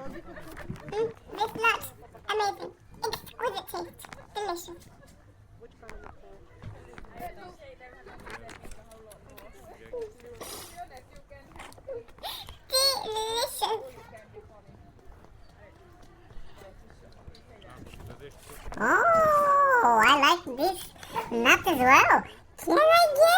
This looks amazing. Exquisite taste. Delicious. Delicious. Oh, I like this nut as well. Can I get